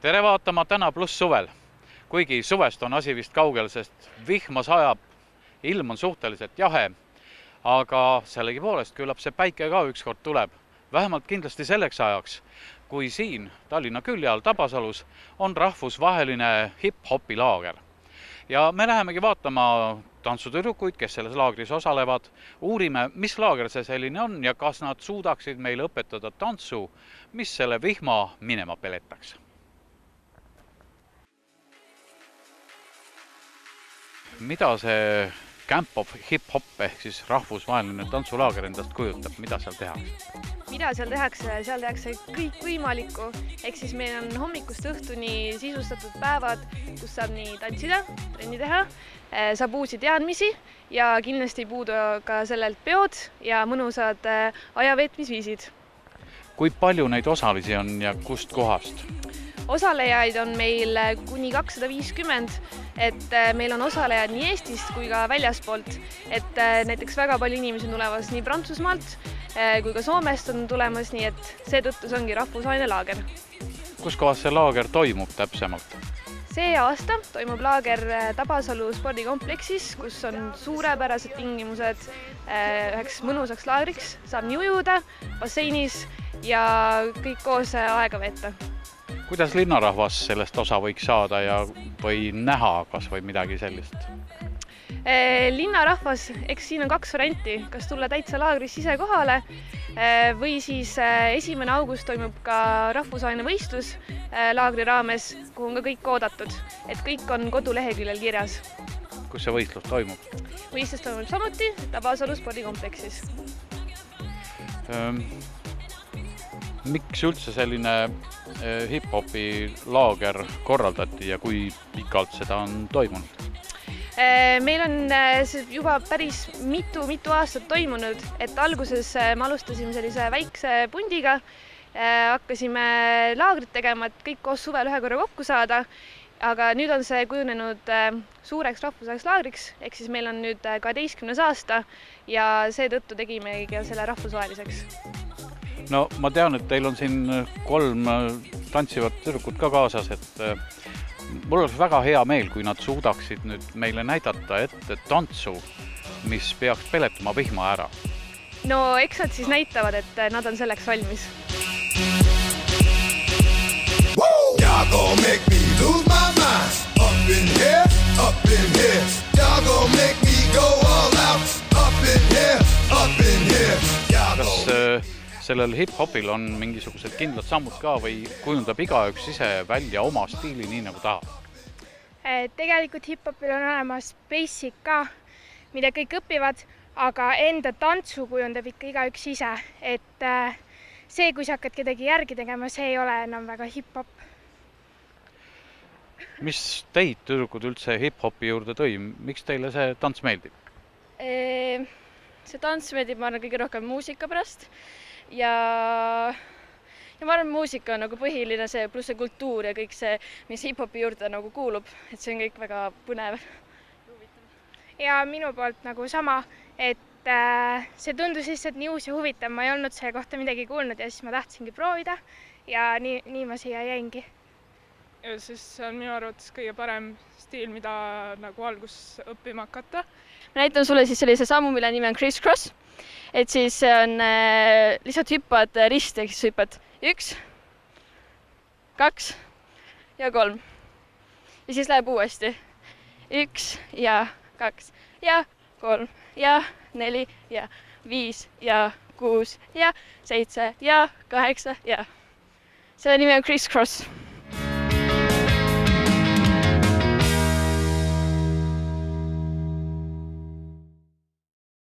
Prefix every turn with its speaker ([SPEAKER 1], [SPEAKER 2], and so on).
[SPEAKER 1] Tere vaatama täna pluss suvel. Kuigi suvest on asi vist kaugel, sest vihma sajab, ilm on suhteliselt jahe, aga sellegipoolest küllap see päike ka ükskord tuleb. Vähemalt kindlasti selleks ajaks, kui siin Tallinna külje all Tabasalus on rahvusvaheline hip-hopi laager. Ja me lähemegi vaatama tantsutüdrukuid, kes selles laagris osalevad. Uurime, mis laager see selline on ja kas nad suudaksid meile õpetada tantsu, mis selle vihma minema peletaks. Mida see Camp of Hip-Hop ehk siis rahvusvaheline tantsulaager endast kujutab? Mida seal tehakse?
[SPEAKER 2] Mida seal tehakse? Seal tehakse kõik võimalikku. Ehk siis meil on hommikust õhtuni sisustatud päevad, kus saab nii tantsida, trenni teha, saab uusi teadmisi ja kindlasti ei puudu ka sellelt peod ja mõnusad ajaveetmisviisid.
[SPEAKER 1] Kui palju neid osalisi on ja kust kohast?
[SPEAKER 2] Osalejaid on meil kuni 250, et meil on osalejad nii Eestist kui ka väljaspoolt, et näiteks väga palju inimesi on tulemas nii Prantsusmaalt kui ka Soomest on tulemas, nii et seetõttu see ongi rahvusvaheline laager.
[SPEAKER 1] Kus kohas see laager toimub täpsemalt?
[SPEAKER 2] See aasta toimub laager Tabasalu spordikompleksis, kus on suurepärased tingimused üheks mõnusaks laagriks, saab nii ujuda basseinis ja kõik koos aega veeta.
[SPEAKER 1] Kuidas linnarahvas sellest osa võiks saada või näha kas või midagi sellist?
[SPEAKER 2] Linnarahvas, eks siin on 2 varianti, kas tulla täitsa laagris ise kohale või siis 1. august toimub ka rahvusvaheline võistlus laagri raames, kuhu on ka kõik oodatud, et kõik on koduleheküljel kirjas.
[SPEAKER 1] Kus see võistlus toimub?
[SPEAKER 2] Võistlus toimub samuti Tabasalu spordikompleksis.
[SPEAKER 1] Miks üldse selline hip-hopi laager korraldati ja kui pikalt seda on toimunud?
[SPEAKER 2] Meil on juba päris mitu aastat toimunud, et alguses me alustasime sellise väikse pundiga, hakkasime laagrit tegema, et kõik koos suvel ühe korra kokku saada, aga nüüd on see kujunenud suureks rahvusvaheliseks laagriks, ehk siis meil on nüüd 12. aasta ja seetõttu tegimegi selle rahvusvaheliseks.
[SPEAKER 1] No ma tean, et teil on siin 3 tantsivat tüdrukut ka kaasas, et mul oleks väga hea meel, kui nad suudaksid nüüd meile näidata ette tantsu, mis peaks peletama vihma ära.
[SPEAKER 2] No eks nad siis näitavad, et nad on selleks valmis. Y'all gonna make me lose my mind. Up in here, up in here. Y'all gonna make me go all out. Up in here, up in here.
[SPEAKER 1] Kas sellel hip-hopil on mingisugused kindlad sammud ka või kujundab igaüks ise välja oma stiili nii nagu tahab?
[SPEAKER 3] Tegelikult hip-hopil on olemas basic ka, mida kõik õpivad, aga enda tantsu kujundab ikka igaüks ise. Et see, kui sa hakkad kedagi järgi tegema, see ei ole enam väga hip-hop.
[SPEAKER 1] Mis teid tüdrukud üldse hip-hopi juurde tõi? Miks teile see tants meeldib?
[SPEAKER 4] See tants meeldib, ma arvan, kõige rohkem muusika pärast. Ja ma arvan, muusika on nagu põhiline see, pluss see kultuur ja kõik see, mis hip-hopi juurde nagu kuulub, et see on kõik väga põnev.
[SPEAKER 3] Ja minu poolt nagu sama, et see tundus lihtsalt nii uus ja huvitav, ma ei olnud selle kohta midagi kuulnud ja siis ma tahtsingi proovida ja nii ma siia jäingi.
[SPEAKER 5] Ja siis see on minu arvates kõige parem stiil, mida nagu algus õppima hakata.
[SPEAKER 4] Ma näitan sulle siis sellise sammu, mille nimi on crisscross. Et siis on lihtsalt hüppad rist, ehk siis hüppad 1, 2 ja 3. Ja siis läheb uuesti 1 ja 2 ja 3 ja 4 ja 5 ja 6 ja 7 ja 8 ja. Selle nimi on crisscross.